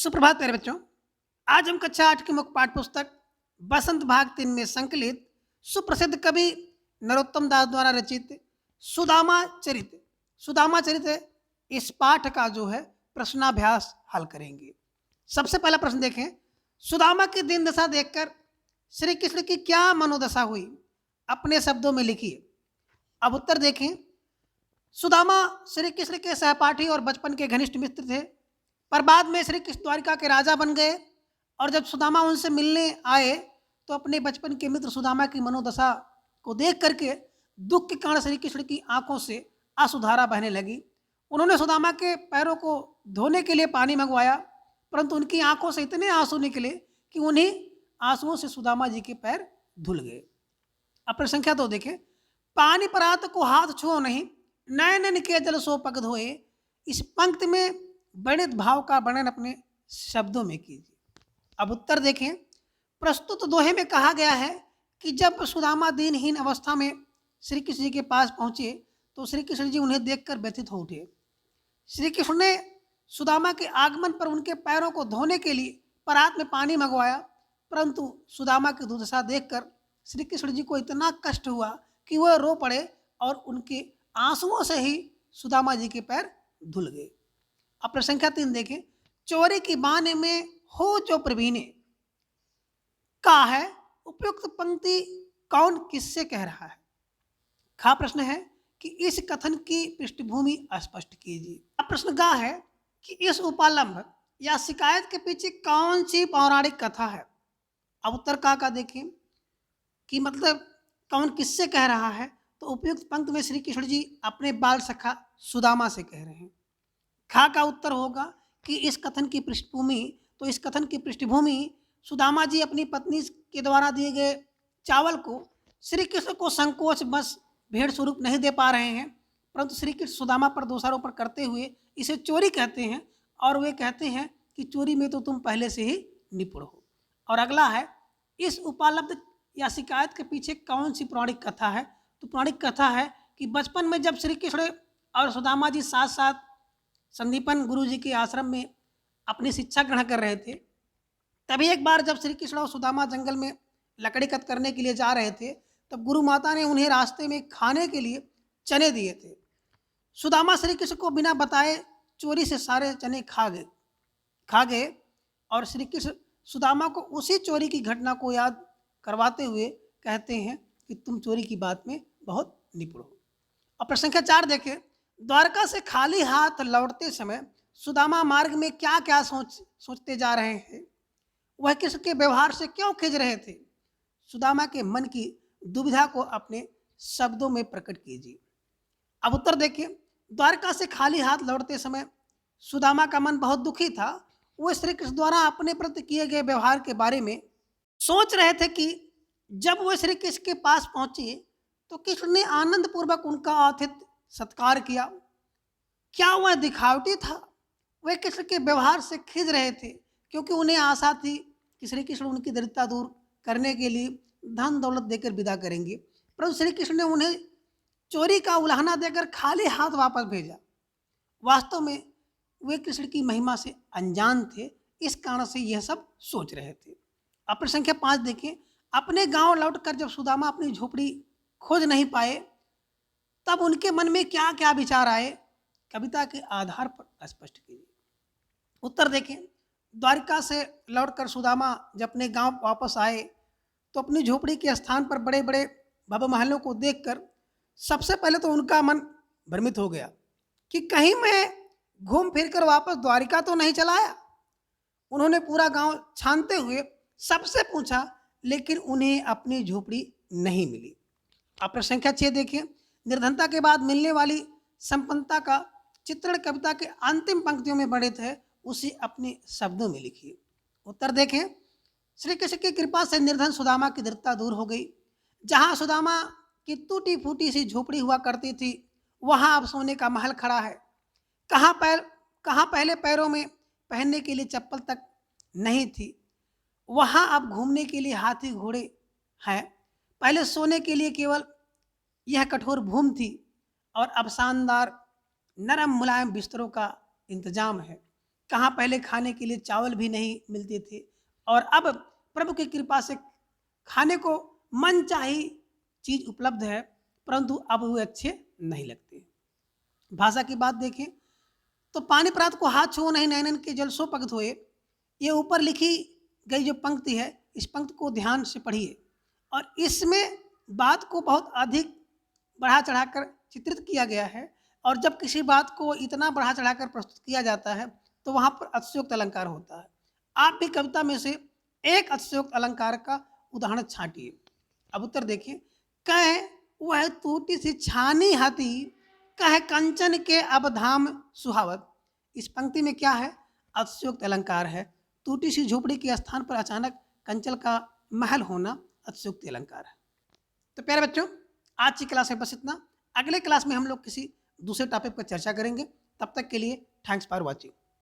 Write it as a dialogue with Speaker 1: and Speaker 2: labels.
Speaker 1: सुप्रभात प्यारे बच्चों। आज हम कक्षा 8 की मुख्य पाठ्य पुस्तक बसंत भाग 3 में संकलित सुप्रसिद्ध कवि नरोत्तम दास द्वारा रचित सुदामा चरित इस पाठ का जो है प्रश्नाभ्यास हल करेंगे। सबसे पहला प्रश्न देखें, सुदामा की दीन दशा देखकर श्री कृष्ण की क्या मनोदशा हुई, अपने शब्दों में लिखिए। अब उत्तर देखें। सुदामा श्री कृष्ण के सहपाठी और बचपन के घनिष्ठ मित्र थे, पर बाद में श्री कृष्ण द्वारिका के राजा बन गए और जब सुदामा उनसे मिलने आए तो अपने बचपन के मित्र सुदामा की मनोदशा को देख करके दुख के कारण श्री कृष्ण की आंखों से आंसुधारा बहने लगी। उन्होंने सुदामा के पैरों को धोने के लिए पानी मंगवाया, परंतु उनकी आंखों से इतने आंसू निकले कि उन्हीं आंसुओं से सुदामा जी के पैर धुल गए। अब प्रश्न संख्या 2 देखें, पानी परात को हाथ छुओ नहीं, नयन के जल सो पग धोए। इस पंक्ति में वर्णित भाव का वर्णन अपने शब्दों में कीजिए। अब उत्तर देखें। प्रस्तुत दोहे में कहा गया है कि जब सुदामा दीनहीन अवस्था में श्री कृष्ण जी के पास पहुंचे तो श्री कृष्ण जी उन्हें देखकर व्यथित हो उठे। श्री कृष्ण ने सुदामा के आगमन पर उनके पैरों को धोने के लिए परात में पानी मंगवाया, परंतु सुदामा की दुर्दशा देखकर श्री कृष्ण जी को इतना कष्ट हुआ कि वह रो पड़े और उनके आंसुओं से ही सुदामा जी के पैर धुल गए। अब प्रश्न संख्या 3 देखें, चोरी की बाने में हो जो प्रवीणे का है, उपयुक्त पंक्ति कौन किससे कह रहा है। खा प्रश्न है कि इस कथन की पृष्ठभूमि स्पष्ट कीजिए। अब प्रश्न गा है कि इस उपालंब या शिकायत के पीछे कौन सी पौराणिक कथा है। अब उत्तर का देखें कि मतलब कौन किससे कह रहा है, तो उपयुक्त पंक्ति में श्री कृष्ण जी अपने बाल सखा सुदामा से कह रहे हैं। खा का उत्तर होगा कि इस कथन की पृष्ठभूमि सुदामा जी अपनी पत्नी के द्वारा दिए गए चावल को श्री कृष्ण को संकोच बस भेंट स्वरूप नहीं दे पा रहे हैं, परंतु श्री कृष्ण सुदामा पर दोषारोपण करते हुए इसे चोरी कहते हैं और वे कहते हैं कि चोरी में तो तुम पहले से ही निपुण हो। और अगला है, इस उपालब्ध या शिकायत के पीछे कौन सी पौराणिक कथा है। तो पौराणिक कथा है कि बचपन में जब श्री कृष्ण और सुदामा जी साथ साथ संदीपन गुरु जी के आश्रम में अपनी शिक्षा ग्रहण कर रहे थे, तभी एक बार जब श्री कृष्ण और सुदामा जंगल में लकड़ी कट करने के लिए जा रहे थे, तब गुरु माता ने उन्हें रास्ते में खाने के लिए चने दिए थे। सुदामा श्री कृष्ण को बिना बताए चोरी से सारे चने खा गए और श्री कृष्ण सुदामा को उसी चोरी की घटना को याद करवाते हुए कहते हैं कि तुम चोरी की बात में बहुत निपुण हो। और प्रश्न संख्या 4 देखें, द्वारका से खाली हाथ लौटते समय सुदामा मार्ग में क्या क्या सोचते जा रहे हैं, वह कृष्ण के व्यवहार से क्यों खिंच रहे थे। सुदामा के मन की दुविधा को अपने शब्दों में प्रकट कीजिए। अब उत्तर देखिए। द्वारका से खाली हाथ लौटते समय सुदामा का मन बहुत दुखी था। वह श्री कृष्ण द्वारा अपने प्रति किए गए व्यवहार के बारे में सोच रहे थे कि जब वह श्री कृष्ण के पास पहुंचे तो कृष्ण ने आनंद पूर्वक उनका आतिथ्य सत्कार किया। क्या वह दिखावटी था। वे कृष्ण के व्यवहार से खिंच रहे थे क्योंकि उन्हें आशा थी कि श्री कृष्ण उनकी दरिद्रता दूर करने के लिए धन दौलत देकर विदा करेंगे, परंतु श्री कृष्ण ने उन्हें चोरी का उलाहना देकर खाली हाथ वापस भेजा। वास्तव में वे कृष्ण की महिमा से अनजान थे, इस कारण से यह सब सोच रहे थे। अब प्रश्न संख्या 5 देखें, अपने गांव लौटकर जब सुदामा अपनी झोपड़ी खोज नहीं पाए तब उनके मन में क्या क्या विचार आए, कविता के आधार पर स्पष्ट कीजिए। उत्तर देखें। द्वारिका से लौटकर सुदामा जब अपने गांव वापस आए तो अपनी झोपड़ी के स्थान पर बड़े बड़े भव्य महलों को देखकर सबसे पहले तो उनका मन भ्रमित हो गया कि कहीं मैं घूम फिर कर वापस द्वारिका तो नहीं चला आया। उन्होंने पूरा गांव छानते हुए सबसे पूछा, लेकिन उन्हें अपनी झोपड़ी नहीं मिली। अब प्रश्न संख्या 6 देखिए, निर्धनता के बाद मिलने वाली संपन्नता का चित्रण कविता के अंतिम पंक्तियों में वर्णित है, उसे अपने शब्दों में लिखिए। उत्तर देखें। श्री कृष्ण की कृपा से निर्धन सुदामा की दरिद्रता दूर हो गई। जहां सुदामा की टूटी फूटी सी झोपड़ी हुआ करती थी, वहां अब सोने का महल खड़ा है। कहाँ पहले पैरों में पहनने के लिए चप्पल तक नहीं थी, वहां अब घूमने के लिए हाथी घोड़े हैं। पहले सोने के लिए केवल यह कठोर भूमि थी और अब शानदार नरम मुलायम बिस्तरों का इंतजाम है। कहाँ पहले खाने के लिए चावल भी नहीं मिलते थे, और अब प्रभु की कृपा से खाने को मनचाही चीज उपलब्ध है, परंतु अब वो अच्छे नहीं लगते। भाषा की बात देखें तो पानी प्रात को हाथ छुओ नहीं, नैनन के जल सो पगत होए। ये ऊपर लिखी गई जो पंक्ति है, इस पंक्ति को ध्यान से पढ़िए, और इसमें बात को बहुत अधिक बढ़ा चढ़ाकर चित्रित किया गया है। और जब किसी बात को इतना बढ़ा चढ़ाकर प्रस्तुत किया जाता है तो वहाँ पर अतिशयोक्त अलंकार होता है। आप भी कविता में से एक अतिशयोक्त अलंकार का उदाहरण छांटिए। अब उत्तर देखिए। कह वह टूटी सी छानी हाथी, कह कंचन के अब धाम सुहावत। इस पंक्ति में क्या है? अतिशयोक्त अलंकार है। टूटी सी झोपड़ी के स्थान पर अचानक कंचन का महल होना अतिशयोक्त अलंकार है। तो प्यारे बच्चों, आज की क्लास में बस इतना। अगले क्लास में हम लोग किसी दूसरे टॉपिक पर चर्चा करेंगे। तब तक के लिए थैंक्स फॉर वॉचिंग।